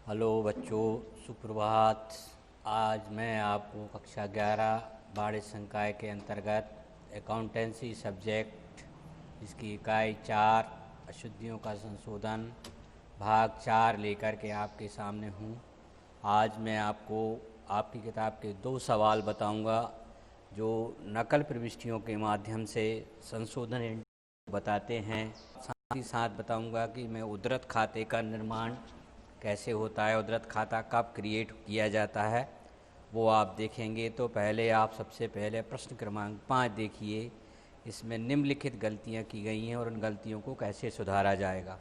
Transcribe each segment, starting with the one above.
Hello बच्चों, सुप्रभात। आज मैं आपको कक्षा 11 वाणिज्य संकाय के अंतर्गत अकाउंटेंसी सब्जेक्ट इसकी इकाई 4 अशुद्धियों का संशोधन भाग 4 लेकर के आपके सामने हूँ। आज मैं आपको आपकी किताब के 2 सवाल बताऊंगा जो नकल प्रविष्टियों के माध्यम से संशोधन बताते हैं। साथ ही साथ बताऊंगा कि मैं उद्धृत खाते का निर्माण कैसे होता है, उद्धृत खाता कब क्रिएट किया जाता है, वो आप देखेंगे। तो पहले आप सबसे पहले प्रश्न क्रमांक 5 देखिए। इसमें निम्नलिखित गलतियां की गई हैं और उन गलतियों को कैसे सुधारा जाएगा।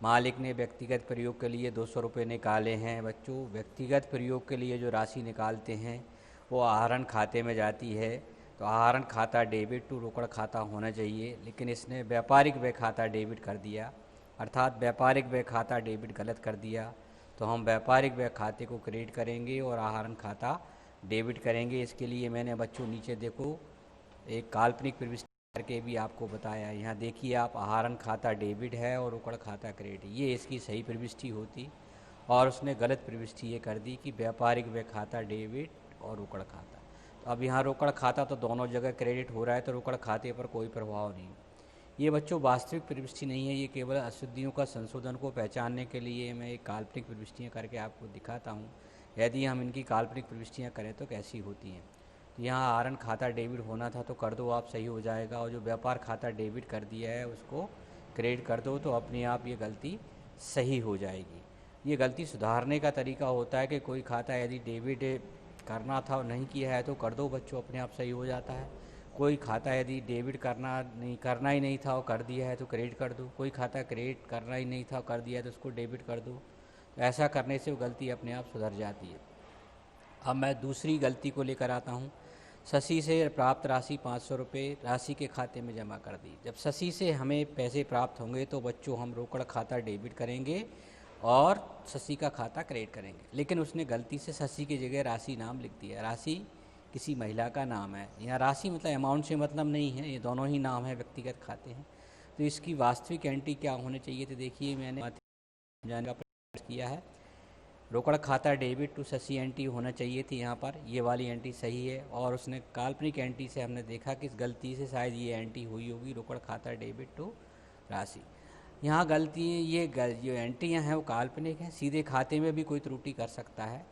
मालिक ने व्यक्तिगत प्रयोग के लिए 200 रुपये निकाले हैं। बच्चों, व्यक्तिगत प्रयोग के लिए जो राशि निकालते हैं वो आहरण खाते में जाती है, तो आहरण खाता डेबिट टू रोकड़ खाता होना चाहिए, लेकिन इसने व्यापारिक व्यय खाता डेबिट कर दिया, अर्थात व्यापारिक व्यय खाता डेबिट गलत कर दिया। तो हम व्यापारिक व्यय खाते को क्रेडिट करेंगे और आहरण खाता डेबिट करेंगे। इसके लिए मैंने बच्चों नीचे देखो एक काल्पनिक प्रविष्टि करके भी आपको बताया। यहाँ देखिए आप, आहरण खाता डेबिट है और रोकड़ खाता क्रेडिट, ये इसकी सही प्रविष्टि होती, और उसने गलत प्रविष्टि ये कर दी कि व्यापारिक व्यय खाता डेबिट और रोकड़ खाता। तो अब यहाँ रोकड़ खाता तो दोनों जगह क्रेडिट हो रहा है, तो रोकड़ खाते पर कोई प्रभाव नहीं। ये बच्चों वास्तविक प्रविष्टि नहीं है, ये केवल अशुद्धियों का संशोधन को पहचानने के लिए मैं एक काल्पनिक प्रविष्टियाँ करके आपको दिखाता हूँ। यदि हम इनकी काल्पनिक प्रविष्टियाँ करें तो कैसी होती हैं। तो यहाँ आहरण खाता डेबिट होना था तो कर दो आप, सही हो जाएगा। और जो व्यापार खाता डेबिट कर दिया है उसको क्रेडिट कर दो, तो अपने आप ये गलती सही हो जाएगी। ये गलती सुधारने का तरीका होता है कि कोई खाता यदि डेबिट करना था और नहीं किया है तो कर दो बच्चों, अपने आप सही हो जाता है। कोई खाता यदि डेबिट करना ही नहीं था और कर दिया है तो क्रेडिट कर दो। कोई खाता क्रेडिट करना ही नहीं था और कर दिया है तो उसको डेबिट कर दो। तो ऐसा करने से वो गलती अपने आप सुधर जाती है। अब मैं दूसरी गलती को लेकर आता हूँ। शशि से प्राप्त राशि 500 रुपये राशि के खाते में जमा कर दी। जब शशि से हमें पैसे प्राप्त होंगे तो बच्चों हम रोकड़ खाता डेबिट करेंगे और शशि का खाता क्रेडिट करेंगे, लेकिन उसने गलती से शशि की जगह राशि नाम लिख दिया। राशि किसी महिला का नाम है। यहाँ राशि मतलब अमाउंट से मतलब नहीं है, ये दोनों ही नाम है, व्यक्तिगत खाते हैं। तो इसकी वास्तविक एंट्री क्या होनी चाहिए, तो देखिए मैंने समझाने का प्रयास किया है। रोकड़ खाता डेबिट टू शशि एंट्री होना चाहिए थी, यहाँ पर ये वाली एंट्री सही है। और उसने काल्पनिक एंट्री से हमने देखा कि इस गलती से शायद ये एंट्री हुई होगी, रोकड़ खाता डेबिट टू राशि। यहाँ गलती ये जो एंट्रियाँ हैं वो काल्पनिक हैं, सीधे खाते में भी कोई त्रुटि कर सकता है।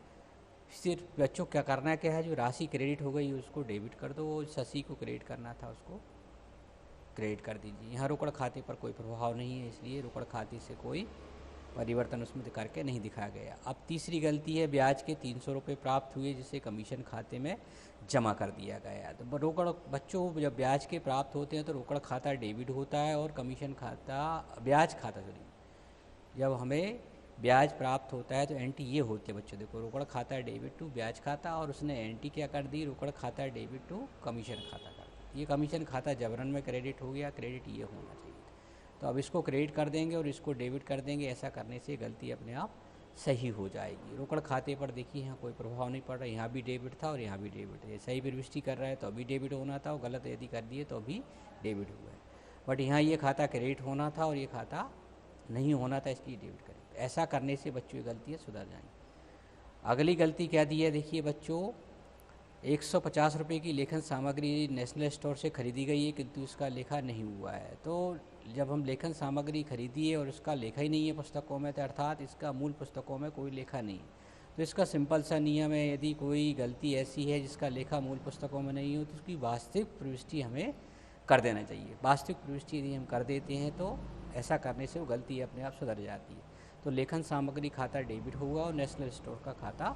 सिर्फ बच्चों क्या करना क्या है, जो राशि क्रेडिट हो गई उसको डेबिट कर दो, वो शशि को क्रेडिट करना था उसको क्रेडिट कर दीजिए। यहाँ रोकड़ खाते पर कोई प्रभाव नहीं है, इसलिए रोकड़ खाते से कोई परिवर्तन उसमें करके नहीं दिखाया गया। अब तीसरी गलती है, ब्याज के 300 रुपये प्राप्त हुए जिसे कमीशन खाते में जमा कर दिया गया। तो रोकड़ बच्चों जब ब्याज के प्राप्त होते हैं तो रोकड़ खाता डेबिट होता है और कमीशन खाता ब्याज खाता जब हमें ब्याज प्राप्त होता है तो एंट्री ये होती है बच्चों। देखो रोकड़ खाता डेबिट टू ब्याज खाता, और उसने एंट्री क्या कर दी, रोकड़ खाता डेबिट टू कमीशन खाता कर दी। ये कमीशन खाता जबरन में क्रेडिट हो गया, क्रेडिट ये होना चाहिए। तो अब इसको क्रेडिट कर देंगे और इसको डेबिट कर देंगे। ऐसा करने से गलती अपने आप सही हो जाएगी। रोकड़ खाते पर देखिए यहाँ कोई प्रभाव नहीं पड़ रहा, यहाँ भी डेबिट था और यहाँ भी डेबिट है। सही प्रविष्टि कर रहा है तो अभी डेबिट होना था, और गलत यदि कर दिए तो अभी डेबिट हुआ है। बट यहाँ ये खाता क्रेडिट होना था और ये खाता नहीं होना था, इसलिए डेबिट करें। ऐसा करने से बच्चों की गलतियाँ सुधर जाएंगी। अगली गलती क्या दी है, देखिए बच्चों, 150 रुपये की लेखन सामग्री नेशनल स्टोर से खरीदी गई है किंतु इसका लेखा नहीं हुआ है। तो जब हम लेखन सामग्री खरीदिए और उसका लेखा ही नहीं है पुस्तकों में, तो अर्थात इसका मूल पुस्तकों में कोई लेखा नहीं है। तो इसका सिंपल सा नियम है, यदि कोई गलती ऐसी है जिसका लेखा मूल पुस्तकों में नहीं हो तो उसकी वास्तविक प्रविष्टि हमें कर देना चाहिए। वास्तविक प्रविष्टि यदि हम कर देते हैं तो ऐसा करने से वो गलती अपने आप सुधर जाती है। तो लेखन सामग्री खाता डेबिट होगा और नेशनल स्टोर का खाता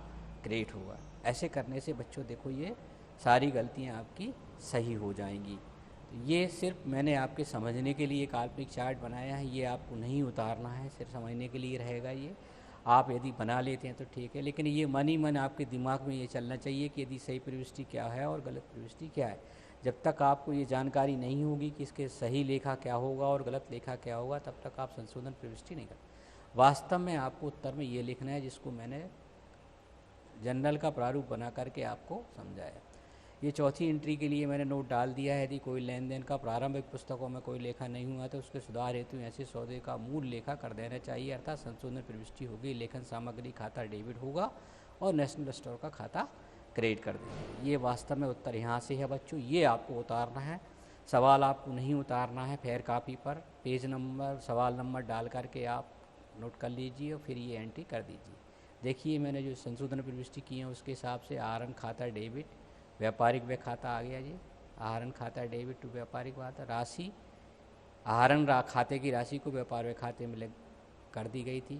क्रेडिट होगा। ऐसे करने से बच्चों देखो ये सारी गलतियाँ आपकी सही हो जाएंगी। तो ये सिर्फ मैंने आपके समझने के लिए काल्पनिक चार्ट बनाया है, ये आपको नहीं उतारना है, सिर्फ समझने के लिए रहेगा। ये आप यदि बना लेते हैं तो ठीक है, लेकिन ये मन ही मन आपके दिमाग में ये चलना चाहिए कि यदि सही प्रविष्टि क्या है और गलत प्रविष्टि क्या है। जब तक आपको ये जानकारी नहीं होगी कि इसके सही लेखा क्या होगा और गलत लेखा क्या होगा, तब तक आप संशोधन प्रविष्टि नहीं कर। वास्तव में आपको उत्तर में ये लिखना है जिसको मैंने जनरल का प्रारूप बना करके आपको समझाया। ये चौथी एंट्री के लिए मैंने नोट डाल दिया है। यदि कोई लेन देन का प्रारंभिक पुस्तकों में कोई लेखा नहीं हुआ तो उसके सुधार हेतु ऐसे सौदे का मूल लेखा कर देना चाहिए, अर्थात संशोधन प्रविष्टि होगी, लेखन सामग्री खाता डेबिट होगा और नेशनल स्टोर का खाता क्रेडिट कर देंगे। ये वास्तव में उत्तर यहाँ से है बच्चों, ये आपको उतारना है। सवाल आपको नहीं उतारना है, फेयर कापी पर पेज नंबर सवाल नंबर डाल करके आप नोट कर लीजिए और फिर ये एंट्री कर दीजिए। देखिए मैंने जो संशोधन प्रविष्टि की है उसके हिसाब से आहरण खाता डेबिट, व्यापारिक व्यय खाता आ गया जी। आहरण खाता डेबिट टू व्यापारिक खाता, राशि आहरण खाते की राशि को व्यापार व्यय खाते में कर दी गई थी।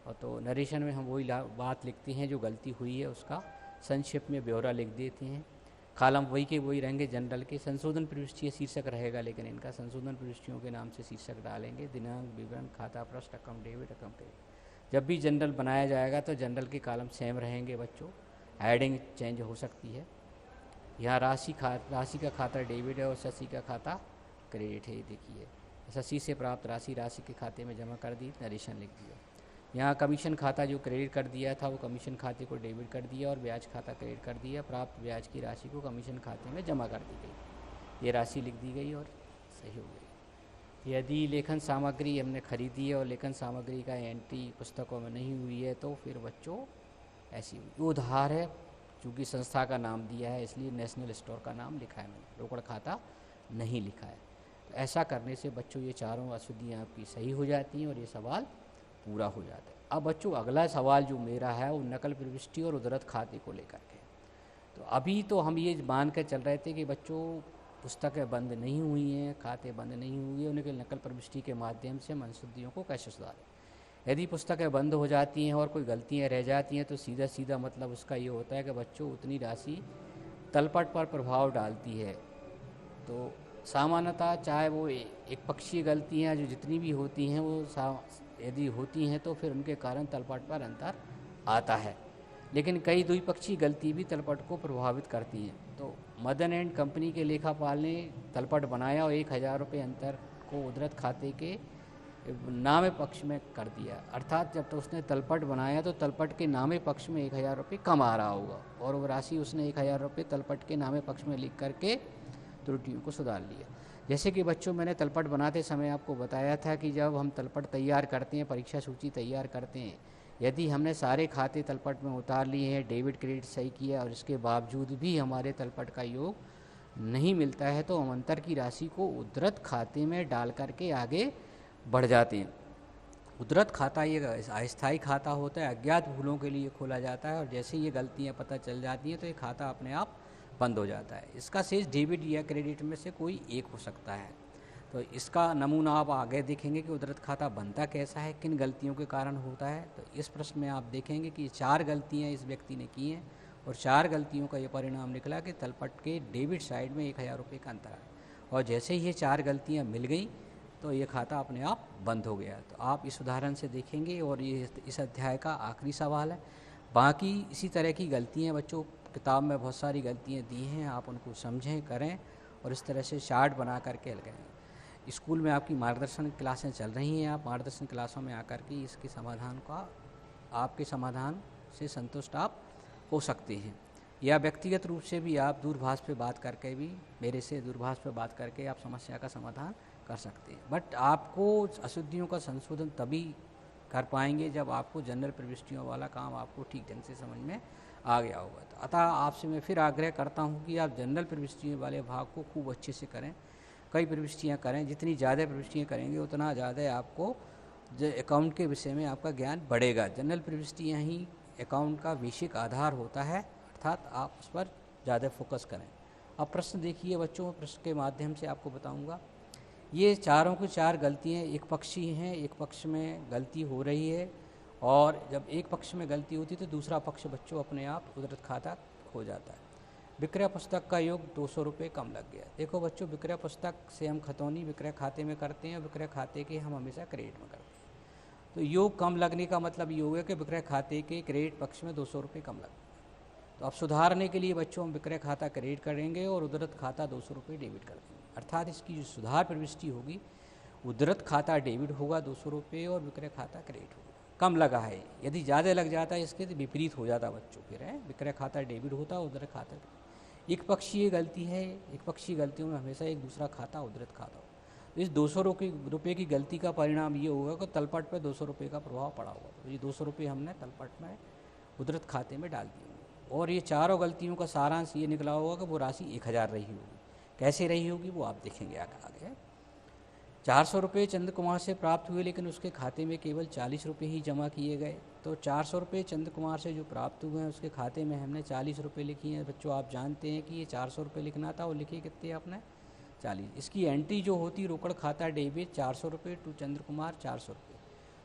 और तो नरेशन में हम वही बात लिखते हैं जो गलती हुई है, उसका संक्षेप में ब्यौरा लिख देते हैं। कॉलम वही के वही रहेंगे जनरल के। संशोधन प्रविष्टि शीर्षक रहेगा, लेकिन इनका संशोधन प्रविष्टियों के नाम से शीर्षक डालेंगे। दिनांक, विवरण, खाता प्रश्न, रकम डेबिट, रकम क्रेडिट। जब भी जनरल बनाया जाएगा तो जनरल के कॉलम सेम रहेंगे बच्चों, हेडिंग चेंज हो सकती है। यहाँ राशि का खाता डेबिट है और शशि का खाता क्रेडिट है। देखिए शशि से प्राप्त राशि के खाते में जमा कर दी, नरेशन लिख दिया। यहाँ कमीशन खाता जो क्रेडिट कर दिया था वो कमीशन खाते को डेबिट कर दिया और ब्याज खाता क्रेडिट कर दिया। प्राप्त ब्याज की राशि को कमीशन खाते में जमा कर दी गई, ये राशि लिख दी गई और सही हो गई। यदि लेखन सामग्री हमने खरीदी है और लेखन सामग्री का एंट्री पुस्तकों में नहीं हुई है तो फिर बच्चों ऐसी हुई। उधार है, चूँकि संस्था का नाम दिया है इसलिए नेशनल स्टोर का नाम लिखा है मैंने, रोकड़ खाता नहीं लिखा है। तो ऐसा करने से बच्चों ये चारों अशुद्धियाँ आपकी सही हो जाती हैं और ये सवाल पूरा हो जाता है। अब बच्चों अगला सवाल जो मेरा है वो नकल प्रविष्टि और उद्धृत खाते को लेकर के। तो अभी तो हम ये मान कर चल रहे थे कि बच्चों पुस्तकें बंद नहीं हुई हैं, खाते बंद नहीं हुए, उनके नकल प्रविष्टि के माध्यम से हम अशुद्धियों को कैसे सुधारें। यदि पुस्तकें बंद हो जाती हैं और कोई गलतियाँ रह जाती हैं तो सीधा सीधा मतलब उसका ये होता है कि बच्चों उतनी राशि तलपट पर प्रभाव डालती है। तो सामान्यतः चाहे वो एक पक्षीय गलतियाँ जो जितनी भी होती हैं वो यदि होती हैं तो फिर उनके कारण तलपट पर अंतर आता है, लेकिन कई द्विपक्षीय गलती भी तलपट को प्रभावित करती हैं। तो मदन एंड कंपनी के लेखापाल ने तलपट बनाया और 1000 रुपये अंतर को उद्धृत खाते के नामे पक्ष में कर दिया, अर्थात जब तो उसने तलपट बनाया तो तलपट के नामे पक्ष में 1000 रुपये कम आ रहा होगा और वो राशि उसने 1000 रुपये तलपट के नामे पक्ष में लिख करके त्रुटियों को सुधार लिया। जैसे कि बच्चों मैंने तलपट बनाते समय आपको बताया था कि जब हम तलपट तैयार करते हैं, परीक्षा सूची तैयार करते हैं, यदि हमने सारे खाते तलपट में उतार लिए हैं, डेबिट क्रेडिट सही किया और इसके बावजूद भी हमारे तलपट का योग नहीं मिलता है तो हम अंतर की राशि को उद्धृत खाते में डाल करके आगे बढ़ जाते हैं। उद्धृत खाता ये अस्थायी खाता होता है, अज्ञात भूलों के लिए खोला जाता है और जैसे ये गलतियाँ पता चल जाती हैं तो ये खाता अपने आप बंद हो जाता है। इसका शेष डेबिट या क्रेडिट में से कोई एक हो सकता है। तो इसका नमूना आप आगे देखेंगे कि उद्धृत खाता बनता कैसा है, किन गलतियों के कारण होता है। तो इस प्रश्न में आप देखेंगे कि 4 गलतियां इस व्यक्ति ने की हैं और 4 गलतियों का ये परिणाम निकला कि तलपट के डेबिट साइड में 1000 रुपये का अंतर है और जैसे ही ये 4 गलतियाँ मिल गई तो ये खाता अपने आप बंद हो गया। तो आप इस उदाहरण से देखेंगे और ये इस अध्याय का आखिरी सवाल है। बाकी इसी तरह की गलतियाँ बच्चों किताब में बहुत सारी गलतियाँ दी हैं, आप उनको समझें, करें और इस तरह से चार्ट बना करके लगाएं। स्कूल में आपकी मार्गदर्शन क्लासें चल रही हैं, आप मार्गदर्शन क्लासों में आकर के इसके समाधान का आपके समाधान से संतुष्ट आप हो सकते हैं, या व्यक्तिगत रूप से भी आप दूरभाष पे बात करके भी मेरे से दूरभाष पे बात करके आप समस्या का समाधान कर सकते हैं। बट आपको अशुद्धियों का संशोधन तभी कर पाएंगे जब आपको जनरल प्रविष्टियों वाला काम आपको ठीक ढंग से समझ में आ गया होगा। तो अतः आपसे मैं फिर आग्रह करता हूँ कि आप जनरल प्रविष्टियों वाले भाग को खूब अच्छे से करें, कई प्रविष्टियाँ करें। जितनी ज़्यादा प्रविष्टियाँ करेंगे उतना ज़्यादा आपको अकाउंट के विषय में आपका ज्ञान बढ़ेगा। जनरल प्रविष्टियाँ ही अकाउंट का बेसिक आधार होता है, अर्थात आप उस पर ज़्यादा फोकस करें। अब प्रश्न देखिए बच्चों, प्रश्न के माध्यम से आपको बताऊँगा। ये चारों की 4 गलतियाँ एक पक्षी हैं, एक पक्ष में गलती हो रही है और जब एक पक्ष में गलती होती है तो दूसरा पक्ष बच्चों अपने आप उद्धृत खाता खो जाता है। विक्रय पुस्तक का योग 200 रुपये कम लग गया। देखो बच्चों, विक्रय पुस्तक से हम खतौनी विक्रय खाते में करते हैं और विक्रय खाते के हम हमेशा क्रेडिट में करते हैं। तो योग कम लगने का मतलब ये हो गया कि विक्रय खाते के क्रेडिट पक्ष में 200 रुपये कम लग गए। तो अब सुधारने के लिए बच्चों हम विक्रय खाता क्रेडिट करेंगे और उद्धृत खाता 200 रुपये डेबिट कर देंगे, अर्थात इसकी जो सुधार प्रविष्टि होगी उद्धृत खाता डेबिट होगा 200 रुपये और विक्रय खाता क्रेडिट होगा। कम लगा है, यदि ज़्यादा लग जाता है इसके तो विपरीत हो जाता बच्चों, फिर है विक्रय खाता डेबिट होता है उद्धृत खाता। एक पक्षीय गलती है, एक पक्षीय गलतियों में हमेशा एक दूसरा खाता उद्धृत खाता हो। तो इस 200 रुपये की गलती का परिणाम ये होगा कि तलपट पे 200 रुपये का प्रभाव पड़ा होगा। तो ये 200 रुपये हमने तलपट में उद्धृत खाते में डाल दिए होंगे और ये चारों गलतियों का सारांश ये निकला होगा कि वो राशि 1000 रही होगी। कैसे रही होगी वो आप देखेंगे आगे। 400 रुपये चंद्र कुमार से प्राप्त हुए, लेकिन उसके खाते में केवल 40 रुपये ही जमा किए गए। तो 400 रुपये चंद्र कुमार से जो प्राप्त हुए हैं उसके खाते में हमने 40 रुपये लिखी हैं। बच्चों आप जानते हैं कि ये 400 रुपये लिखना था और लिखे कितने आपने 40। इसकी एंट्री जो होती रोकड़ खाता डेबिट 400 रुपये टू चंद्र कुमार 400 रुपये।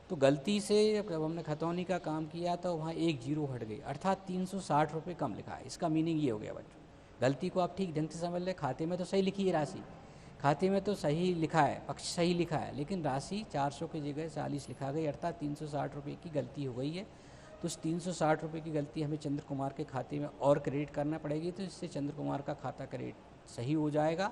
तो गलती से जब हमने खतौनी का काम किया तो वहाँ एक जीरो हट गई, अर्थात 360 रुपये कम लिखा है। इसका मीनिंग ये हो गया बच्चों, गलती को आप ठीक ढंग से समझ लें। खाते में तो सही लिखी है राशि, खाते में तो सही लिखा है, पक्ष सही लिखा है, लेकिन राशि 400 की जगह 40 लिखा गई, अर्थात 360 रुपये की गलती हो गई है। तो उस 360 रुपये की गलती हमें चंद्र कुमार के खाते में और क्रेडिट करना पड़ेगी। तो इससे चंद्र कुमार का खाता क्रेडिट सही हो जाएगा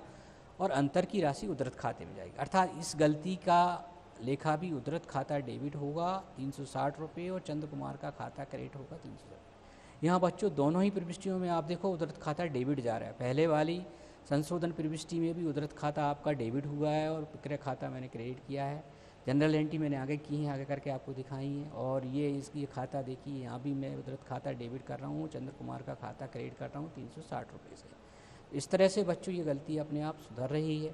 और अंतर की राशि उद्धृत खाते में जाएगी। अर्थात इस गलती का लेखा भी उद्धृत खाता डेबिट होगा 360 रुपये और चंद्र कुमार का खाता क्रेडिट होगा 300 रुपये। यहाँ बच्चों दोनों ही प्रविष्टियों में आप देखो उद्धृत खाता डेबिट जा रहा है। पहले वाली संशोधन प्रविष्टि में भी उद्धृत खाता आपका डेबिट हुआ है और विक्रय खाता मैंने क्रेडिट किया है। जनरल एंट्री मैंने आगे की है, आगे करके आपको दिखाई है। और ये इसकी खाता देखिए, यहाँ भी मैं उद्धृत खाता डेबिट कर रहा हूँ, चंद्र कुमार का खाता क्रेडिट कर रहा हूँ 360 रुपये से। इस तरह से बच्चों ये गलती अपने आप सुधर रही है।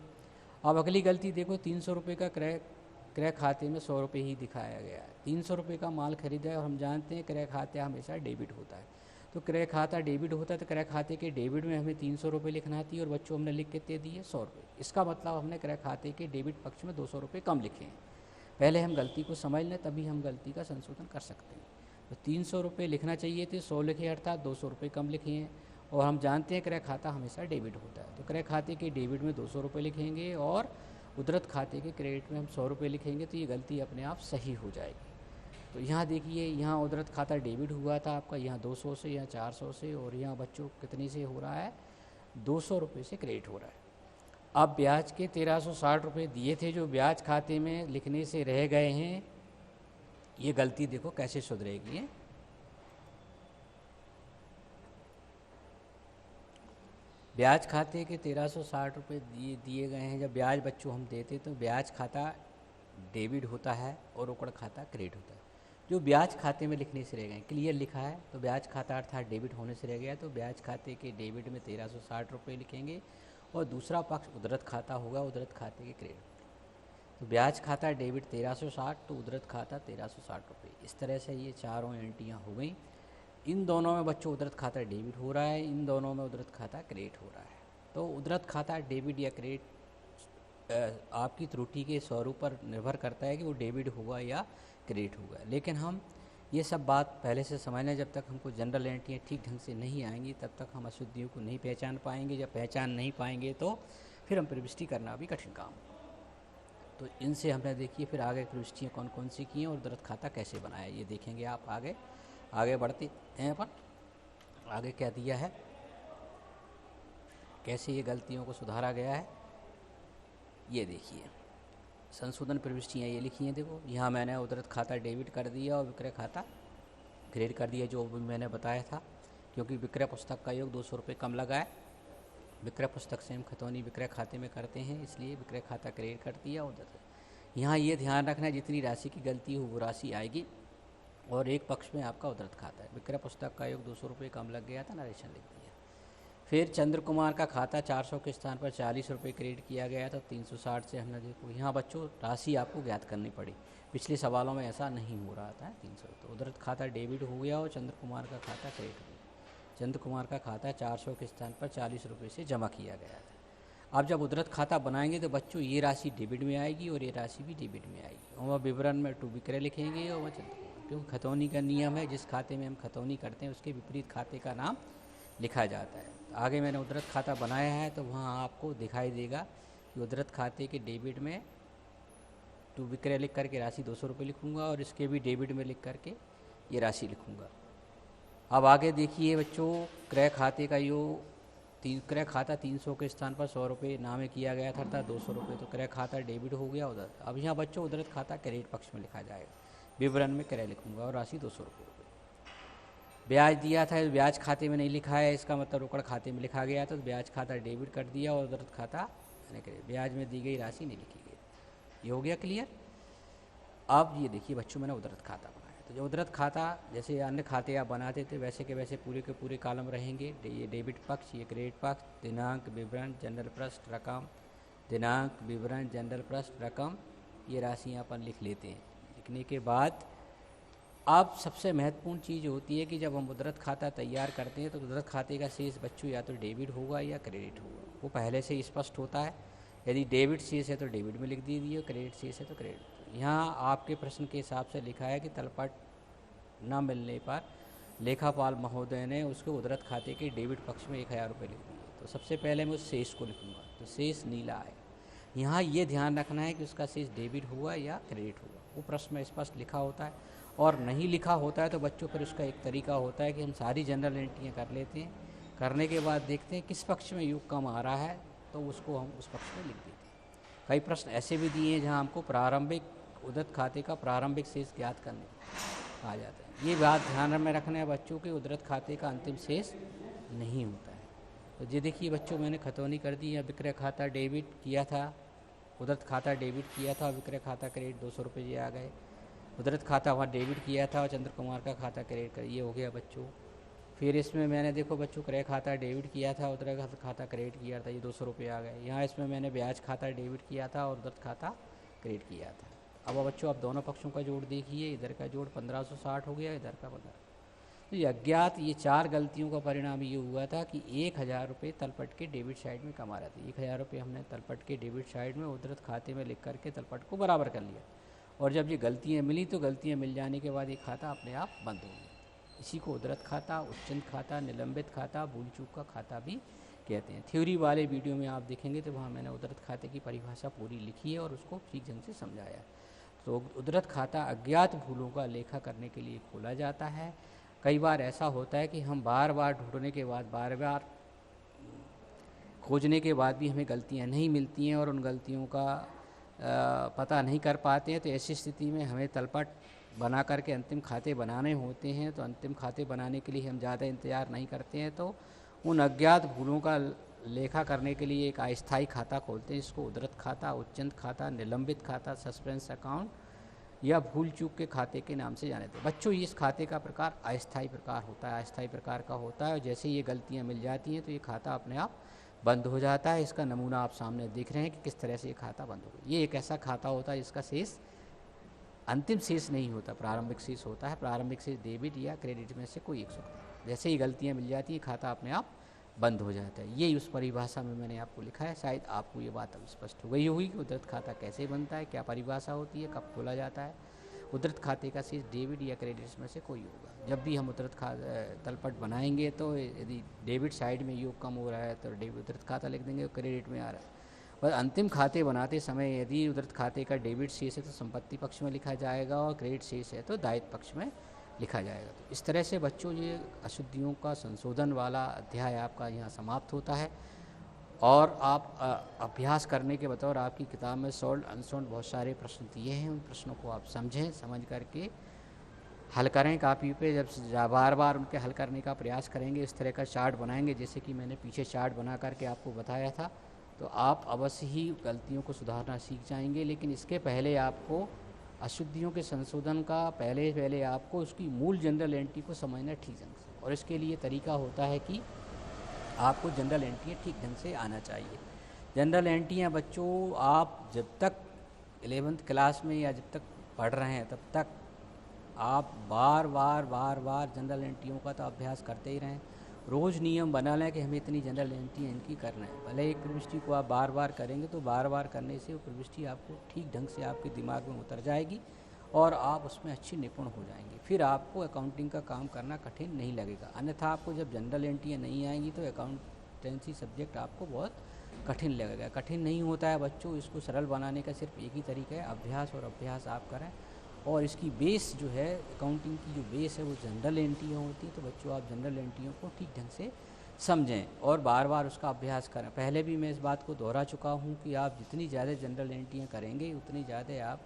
अब अगली गलती देखो, 300 रुपये का क्रय खाते में 100 रुपये ही दिखाया गया है। 300 रुपये का माल खरीदा है और हम जानते हैं क्रय खाता हमेशा डेबिट होता है। तो क्रय खाता डेबिट होता है तो क्रय खाते के डेबिट में हमें 300 रुपये लिखना थी और बच्चों हमने लिख के दे दिए 100 रुपये। इसका मतलब हमने क्रय खाते के डेबिट पक्ष में 200 रुपये कम लिखे हैं। पहले हम गलती को समझ लें तभी हम गलती का संशोधन कर सकते हैं। तो 300 रुपये लिखना चाहिए थे, 100 लिखे अर्थात 200 रुपये कम लिखे हैं। और हम जानते हैं क्रय खाता हमेशा डेबिट होता है, तो क्रय खाते के डेबिट में 200 रुपये लिखेंगे और उद्धृत खाते के क्रेडिट में हम 100 रुपये लिखेंगे। तो ये गलती अपने आप सही हो जाएगी। तो यहाँ देखिए, यहाँ उद्धृत खाता डेबिट हुआ था आपका, यहाँ 200 से, यहाँ 400 से, और यहाँ बच्चों कितने से हो रहा है 200 रुपये से क्रेडिट हो रहा है। अब ब्याज के 1360 रुपये दिए थे जो ब्याज खाते में लिखने से रह गए हैं, ये गलती देखो कैसे सुधरेगी। ब्याज खाते के 1360 रुपये दिए गए हैं। जब ब्याज बच्चों हम देते तो ब्याज खाता डेबिट होता है और रोकड़ खाता क्रेडिट होता है। जो ब्याज खाते में लिखने से रह गए, क्लियर लिखा है, तो ब्याज खाता अर्थात डेबिट होने से रह गया, तो ब्याज खाते के डेबिट में 1360 रुपये लिखेंगे और दूसरा पक्ष उद्धृत खाता होगा उद्धृत खाते के क्रेडिट। तो ब्याज खाता डेबिट 1360 तो उद्धृत खाता 1360 रुपये। इस तरह से ये चारों एंट्रियाँ हो गई। इन दोनों में बच्चों उद्धृत खाता डेबिट हो रहा है, इन दोनों में उद्धृत खाता क्रेडिट हो रहा है। तो उद्धृत खाता डेबिट या क्रेडिट आपकी त्रुटि के स्वरूप पर निर्भर करता है कि वो डेबिट होगा या क्रेडिट होगा। लेकिन हम ये सब बात पहले से समझ लें, जब तक हमको जनरल एंट्रियाँ ठीक ढंग से नहीं आएंगी तब तक हम अशुद्धियों को नहीं पहचान पाएंगे। जब पहचान नहीं पाएंगे तो फिर हम प्रविष्टि करना भी कठिन काम। तो इनसे हमने देखिए फिर आगे प्रविष्टियाँ कौन कौन सी की हैं और उद्धृत खाता कैसे बनाया, ये देखेंगे आप आगे बढ़ते हैं। अपन आगे क्या दिया है, कैसे ये गलतियों को सुधारा गया है, ये देखिए। संशोधन प्रविष्टियाँ ये लिखी हैं, देखो यहाँ मैंने उद्धृत खाता डेबिट कर दिया और विक्रय खाता क्रेडिट कर दिया, जो भी मैंने बताया था। क्योंकि विक्रय पुस्तक का योग 200 रुपये कम लगा है, विक्रय पुस्तक से हम खतौनी विक्रय खाते में करते हैं, इसलिए विक्रय खाता क्रेडिट कर दिया उद्धृत। यहाँ ये ध्यान रखना है जितनी राशि की गलती हो वो राशि आएगी और एक पक्ष में आपका उद्धृत खाता है। विक्रय पुस्तक का योग 200 रुपये कम लग गया था, नरेशन लिख दिया। फिर चंद्र कुमार का खाता 400 के स्थान पर 40 रुपये क्रेडिट किया गया था, 360 से हमने देखो यहाँ बच्चों राशि आपको ज्ञात करनी पड़ी। पिछले सवालों में ऐसा नहीं हो रहा था 300। तो उद्धृत खाता डेबिट हो गया और चंद्र कुमार का खाता क्रेडिट हो गया। चंद्र कुमार का खाता 400 के स्थान पर 40 रुपये से जमा किया गया था। अब जब उद्धृत खाता बनाएंगे तो बच्चों ये राशि डेबिट में आएगी और ये राशि भी डेबिट में आएगी। और वह विवरण में टू विक्रय लिखेंगे और वह चंद्र कुमार, क्योंकि खतौनी का नियम है जिस खाते में हम खतौनी करते हैं उसके विपरीत खाते का नाम लिखा जाता है। आगे मैंने उद्धृत खाता बनाया है तो वहाँ आपको दिखाई देगा कि उद्धृत खाते के डेबिट में टू विक्रय लिख करके राशि 200 रुपये लिखूँगा और इसके भी डेबिट में लिख करके ये राशि लिखूँगा। अब आगे देखिए बच्चों, क्रय खाते का योग क्रय खाता 300 के स्थान पर 100 रुपये नामे किया गया था, अर्थात 200 रुपये। तो क्रय खाता डेबिट हो गया उधर। अब यहाँ बच्चों उद्धृत खाता क्रेडिट पक्ष में लिखा जाएगा, विवरण में क्रय लिखूँगा और राशि 200 रुपये। ब्याज दिया था, ब्याज खाते में नहीं लिखा है, इसका मतलब रोकड़ खाते में लिखा गया था, तो ब्याज खाता डेबिट कर दिया और उधर खाता यानी कि ब्याज में दी गई राशि नहीं लिखी गई। ये हो गया क्लियर। अब ये देखिए बच्चों, मैंने उधरत खाता बनाया, तो जो उधरत खाता जैसे अन्य खाते आप बनाते थे वैसे के वैसे पूरे के पूरे कॉलम रहेंगे। ये डेबिट पक्ष, ये क्रेडिट पक्ष, दिनांक, विवरण, जनरल पृष्ठ, रकम, दिनांक, विवरण, जनरल पृष्ठ, रकम, ये राशियाँ अपन लिख लेते हैं। लिखने के बाद अब सबसे महत्वपूर्ण चीज़ होती है कि जब हम उधरत खाता तैयार करते हैं तो उधरत खाते का शेष बच्चों या तो डेबिट होगा या क्रेडिट होगा, वो पहले से ही स्पष्ट होता है। यदि डेबिट शेष है तो डेबिट में लिख दीजिए, क्रेडिट शेष है तो क्रेडिट। यहाँ आपके प्रश्न के हिसाब से लिखा है कि तलपट न मिलने पर लेखापाल महोदय ने उसके उधरत खाते के डेबिट पक्ष में 1000 रुपये लिख दिए। तो सबसे पहले मैं उस शेष को लिखूँगा, तो शेष नीला है। यहाँ ये ध्यान रखना है कि उसका शेष डेबिट हुआ या क्रेडिट हुआ, वो प्रश्न में स्पष्ट लिखा होता है। और नहीं लिखा होता है तो बच्चों पर उसका एक तरीका होता है कि हम सारी जनरल एंट्रियाँ कर लेते हैं, करने के बाद देखते हैं किस पक्ष में योग कम आ रहा है तो उसको हम उस पक्ष में लिख देते हैं। कई प्रश्न ऐसे भी दिए हैं जहाँ हमको प्रारंभिक उधरत खाते का प्रारंभिक शेष ज्ञात करने आ जाता है। ये बात ध्यान में रखना है बच्चों के, उधरत खाते का अंतिम शेष नहीं होता है। तो ये देखिए बच्चों, मैंने खतौनी कर दी है। विक्रय खाता डेबिट किया था, उधरत खाता डेबिट किया था, विक्रय खाता क्रेडिट 200 रुपये ये आ गए। उधरत खाता वहाँ डेबिट किया था और चंद्र कुमार का खाता क्रेडिट कर, ये हो गया बच्चों। फिर इसमें मैंने देखो बच्चों क्रय खाता डेबिट किया था, उधरत खाता क्रेडिट किया था, ये 200 रुपये आ गए। यहाँ इसमें मैंने ब्याज खाता डेबिट किया था और उधरत खाता क्रेडिट किया था। अब बच्चों आप दोनों पक्षों का जोड़ देखिए, इधर का जोड़ 1560 हो गया, इधर का 15। तो ये अज्ञात, ये 4 गलतियों का परिणाम ये हुआ था कि 1000 रुपये तलपट के डेबिट साइड में कमा रहे थे। 1000 रुपये हमने तलपट के डेबिट साइड में उधरत खाते में लिख करके तलपट को बराबर कर लिया। और जब ये गलतियाँ मिली तो गलतियाँ मिल जाने के बाद ये खाता अपने आप बंद हो गया। इसी को उधरत खाता, उच्चंत खाता, निलंबित खाता, भूल चूक का खाता भी कहते हैं। थ्योरी वाले वीडियो में आप देखेंगे तो वहाँ मैंने उधरत खाते की परिभाषा पूरी लिखी है और उसको ठीक ढंग से समझाया। तो उधरत खाता अज्ञात भूलों का लेखा करने के लिए खोला जाता है। कई बार ऐसा होता है कि हम बार बार ढूंढने के बाद, बार बार खोजने के बाद भी हमें गलतियाँ नहीं मिलती हैं और उन गलतियों का पता नहीं कर पाते हैं। तो ऐसी स्थिति में हमें तलपट बना करके अंतिम खाते बनाने होते हैं। तो अंतिम खाते बनाने के लिए हम ज़्यादा इंतज़ार नहीं करते हैं, तो उन अज्ञात भूलों का लेखा करने के लिए एक अस्थायी खाता खोलते हैं। इसको उधरत खाता, उच्चंत खाता, निलंबित खाता, सस्पेंस अकाउंट या भूल चूक के खाते के नाम से जाने थे बच्चों। इस खाते का प्रकार अस्थायी प्रकार होता है, अस्थायी प्रकार का होता है। और जैसे ये गलतियाँ मिल जाती हैं तो ये खाता अपने आप बंद हो जाता है। इसका नमूना आप सामने देख रहे हैं कि किस तरह से ये खाता बंद हो गया। ये एक ऐसा खाता होता है जिसका शेष अंतिम शेष नहीं होता, प्रारंभिक शेष होता है। प्रारंभिक शेष डेबिट या क्रेडिट में से कोई एक होता है। जैसे ही गलतियाँ मिल जाती हैं खाता अपने आप बंद हो जाता है। ये उस परिभाषा में मैंने आपको लिखा है। शायद आपको ये बात अब स्पष्ट हो गई होगी कि उधरत खाता कैसे बनता है, क्या परिभाषा होती है, कब खोला जाता है। उधरत खाते का शेष डेबिट या क्रेडिट में से कोई होगा। जब भी हम उधरत तलपट बनाएंगे तो यदि डेबिट साइड में योग कम हो रहा है तो उधरत खाता लिख देंगे, क्रेडिट में आ रहा है। और अंतिम खाते बनाते समय यदि उधरत खाते का डेबिट शेष है तो संपत्ति पक्ष में लिखा जाएगा और क्रेडिट शेष है तो दायित्व पक्ष में लिखा जाएगा। तो इस तरह से बच्चों ये अशुद्धियों का संशोधन वाला अध्याय आपका यहाँ समाप्त होता है। और आप अभ्यास करने के बतौर आपकी किताब में सॉल्व अनसॉल्व बहुत सारे प्रश्न दिए हैं। उन प्रश्नों को आप समझें, समझ करके हल करें कापी पे। जब बार बार उनके हल करने का प्रयास करेंगे, इस तरह का चार्ट बनाएंगे जैसे कि मैंने पीछे चार्ट बना करके आपको बताया था, तो आप अवश्य ही गलतियों को सुधारना सीख जाएंगे। लेकिन इसके पहले आपको अशुद्धियों के संशोधन का पहले आपको उसकी मूल जनरल एंट्री को समझना ठीक ढंग से। और इसके लिए तरीका होता है कि आपको जनरल एंट्रियाँ ठीक ढंग से आना चाहिए। जनरल एंट्रियाँ बच्चों आप जब तक 11th क्लास में या जब तक पढ़ रहे हैं तब तक आप बार बार जनरल एंट्रियों का तो अभ्यास करते ही रहें। रोज़ नियम बना लें कि हमें इतनी जनरल एंट्रियाँ इनकी करना है। भले एक प्रविष्टि को आप बार बार करेंगे तो बार बार करने से वो प्रविष्टि आपको ठीक ढंग से आपके दिमाग में उतर जाएगी और आप उसमें अच्छी निपुण हो जाएंगे। फिर आपको अकाउंटिंग का काम करना कठिन नहीं लगेगा। अन्यथा आपको जब जनरल एंट्रियाँ नहीं आएंगी तो अकाउंटेंसी सब्जेक्ट आपको बहुत कठिन लगेगा। कठिन नहीं होता है बच्चों, इसको सरल बनाने का सिर्फ एक ही तरीका है, अभ्यास और अभ्यास आप करें। और इसकी बेस जो है, अकाउंटिंग की जो बेस है वो जनरल एंट्रियाँ होती हैं। तो बच्चों आप जनरल एंट्रियों को ठीक ढंग से समझें और बार बार उसका अभ्यास करें। पहले भी मैं इस बात को दोहरा चुका हूँ कि आप जितनी ज़्यादा जनरल एंट्रियाँ करेंगे उतनी ज़्यादा आप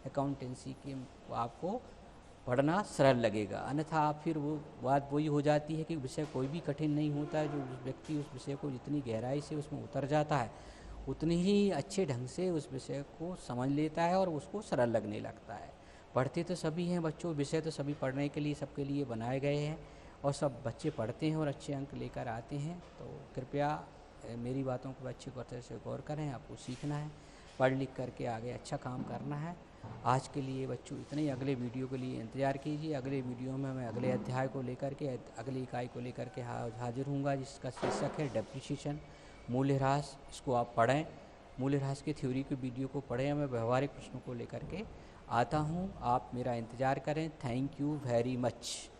अकाउंटेंसी के आपको पढ़ना सरल लगेगा। अन्यथा फिर वो बात वही हो जाती है कि विषय कोई भी कठिन नहीं होता है। जो व्यक्ति उस विषय को जितनी गहराई से उसमें उतर जाता है उतनी ही अच्छे ढंग से उस विषय को समझ लेता है और उसको सरल लगने लगता है। पढ़ते तो सभी हैं बच्चों, विषय तो सभी पढ़ने के लिए सबके लिए बनाए गए हैं और सब बच्चे पढ़ते हैं और अच्छे अंक लेकर आते हैं। तो कृपया मेरी बातों को अच्छी तरह से गौर करें। आपको सीखना है, पढ़ लिख करके आगे अच्छा काम करना है। आज के लिए बच्चों इतने ही। अगले वीडियो के लिए इंतज़ार कीजिए। अगले वीडियो में मैं अगले अध्याय को लेकर के, अगली इकाई को लेकर के हाजिर हूँगा, जिसका शीर्षक है डेप्रिसिएशन, मूल्यह्रास। इसको आप पढ़ें, मूल्यह्रास की थ्योरी की वीडियो को पढ़ें। मैं व्यवहारिक प्रश्नों को लेकर के आता हूँ, आप मेरा इंतज़ार करें। Thank you very much.